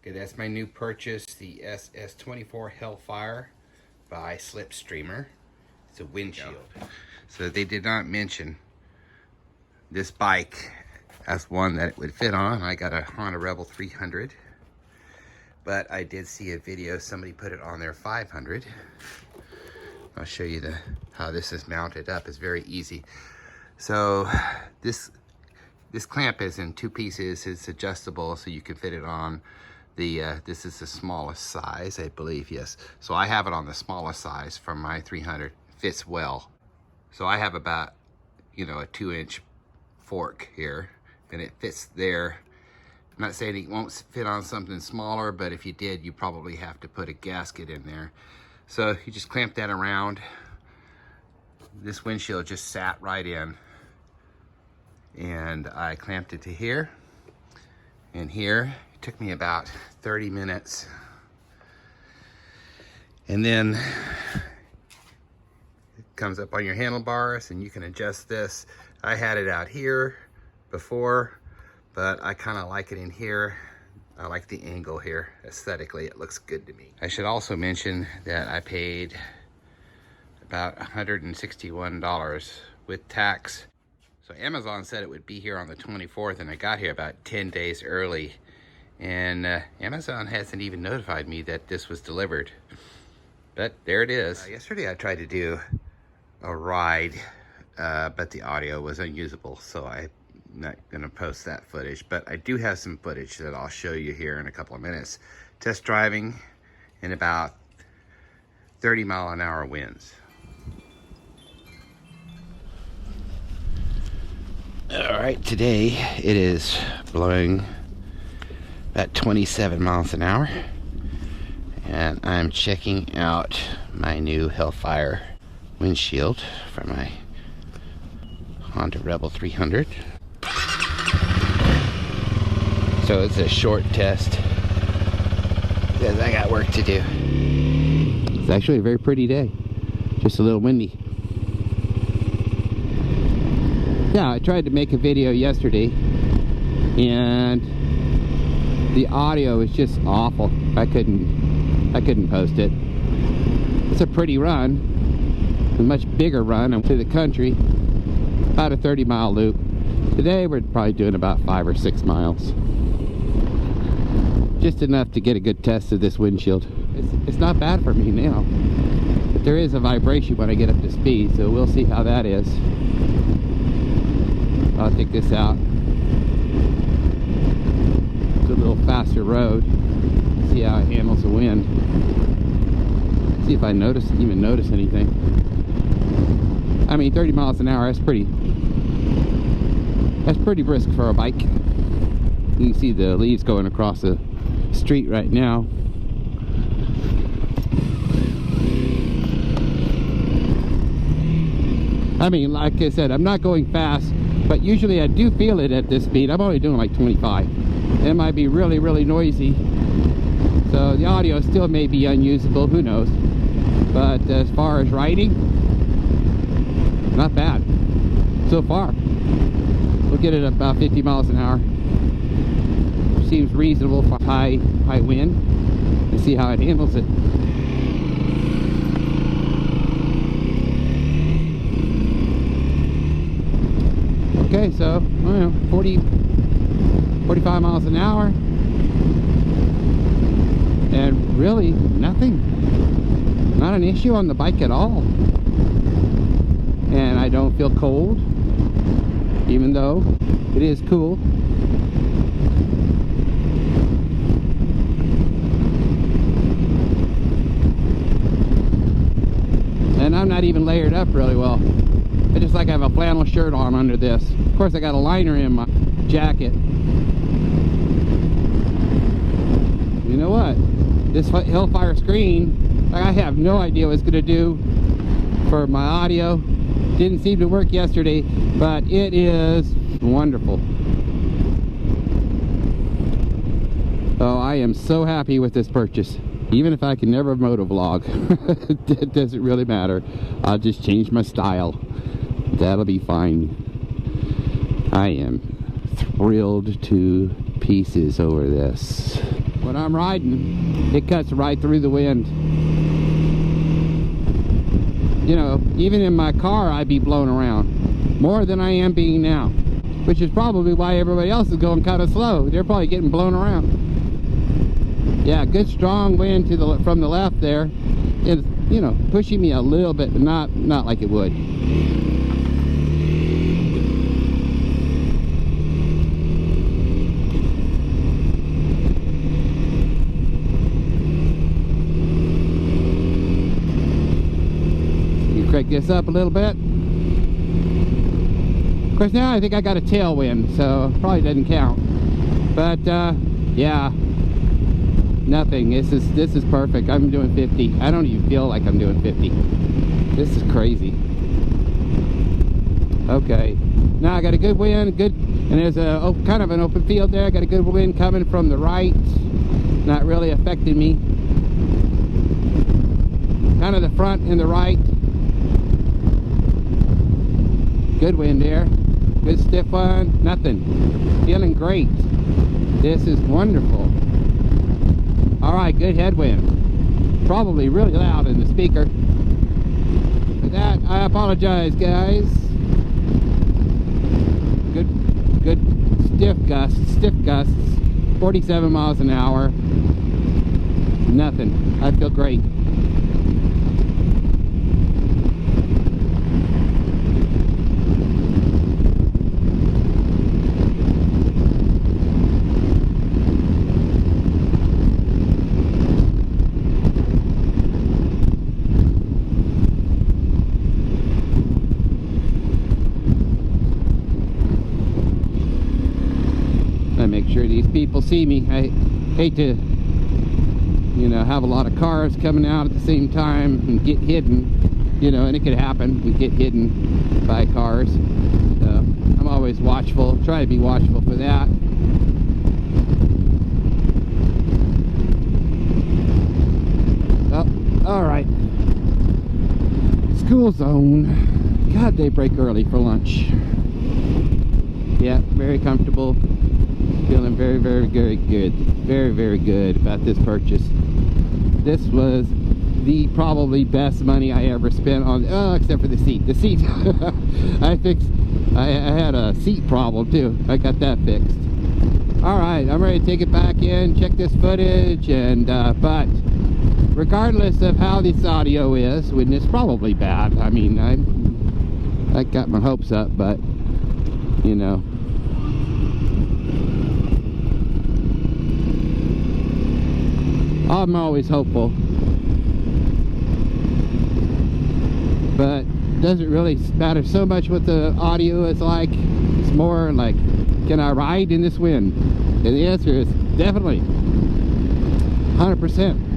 Okay, that's my new purchase, the SS24 Hellfire by Slipstreamer. It's a windshield. So they did not mention this bike as one that it would fit on. I got a Honda Rebel 300, but I did see a video, somebody put it on their 500. I'll show you how this is mounted up. It's very easy. So this clamp is in two pieces. It's adjustable, so you can fit it on the, this is the smallest size, I believe, yes. So I have it on the smallest size from my 300. Fits well. So I have about, a 2-inch fork here, and it fits there. I'm not saying it won't fit on something smaller, but if you did, you probably have to put a gasket in there. So you just clamp that around. This windshield just sat right in. And I clamped it to here and here. It took me about 30 minutes. And then it comes up on your handlebars and you can adjust this. I had it out here before, but I kind of like it in here. I like the angle here. Aesthetically, it looks good to me. I should also mention that I paid about $161 with tax. So Amazon said it would be here on the 24th, and I got here about 10 days early. And Amazon hasn't even notified me that this was delivered. But there it is. Yesterday I tried to do a ride, but the audio was unusable, so I'm not gonna post that footage. But I do have some footage that I'll show you here in a couple of minutes. Test driving in about 30-mile-an-hour winds. All right, today it is blowing about 27 miles an hour, and I'm checking out my new Hellfire windshield from my Honda Rebel 300. So it's a short test because I got work to do. It's actually a very pretty day, just a little windy. Yeah, I tried to make a video yesterday and the audio was just awful. I couldn't post it. It's a pretty run, a much bigger run to the country, about a 30-mile loop. Today we're probably doing about 5 or 6 miles. Just enough to get a good test of this windshield. It's not bad for me now, but there is a vibration when I get up to speed, so we'll see how that is. I'll take this out. It's a little faster road. See how it handles the wind. See if I even notice anything. I mean, 30 miles an hour, that's pretty brisk for a bike. You can see the leaves going across the street right now. I mean, like I said, I'm not going fast, but usually I do feel it at this speed. I'm only doing like 25. It might be really, really noisy. So the audio still may be unusable, who knows. But as far as riding, not bad so far. We'll get it about 50 miles an hour. Seems reasonable for high wind. And see how it handles it. Okay, so, 45 miles an hour, and really nothing, not an issue on the bike at all. And I don't feel cold, even though it is cool. And I'm not even layered up really well. I just like I have a flannel shirt on under this. Of course, I got a liner in my jacket. You know what? This Hellfire screen, I have no idea what it's going to do for my audio. Didn't seem to work yesterday, but it is wonderful. Oh, I am so happy with this purchase. Even if I can never motovlog, it doesn't really matter. I'll just change my style. That'll be fine. I am thrilled to pieces over this. When I'm riding, it cuts right through the wind. You know, even in my car, I'd be blown around more than I am being now, which is probably why everybody else is going kind of slow. They're probably getting blown around. Yeah, good strong wind to the from the left there. It's, you know, pushing me a little bit, but not like it would. Crank this up a little bit. Of course, now I think I got a tailwind, so probably doesn't count. But yeah, nothing. This is perfect. I'm doing 50. I don't even feel like I'm doing 50. This is crazy. Okay, now I got a good wind, and there's a kind of an open field there. I got a good wind coming from the right, not really affecting me. Kind of the front and the right. Good wind there, good stiff one, nothing. Feeling great. This is wonderful. All right, good headwind. Probably really loud in the speaker. For that, I apologize, guys. Good stiff gusts, 47 miles an hour. Nothing. I feel great. Make sure these people see me. I hate to, you know, have a lot of cars coming out at the same time and get hidden, you know, and it could happen. We get hidden by cars. So I'm always watchful, try to be watchful for that. Oh, all right. School zone. God, they break early for lunch. Yeah, very comfortable. Feeling very, very, very good. Very, very good about this purchase. This was the probably best money I ever spent on, except for the seat. The seat, I had a seat problem too. I got that fixed. All right, I'm ready to take it back in, check this footage, and but regardless of how this audio is, when it's probably bad. I mean, I got my hopes up, but you know. I'm always hopeful, but it doesn't really matter so much what the audio is like. It's more like, can I ride in this wind? And the answer is definitely 100%.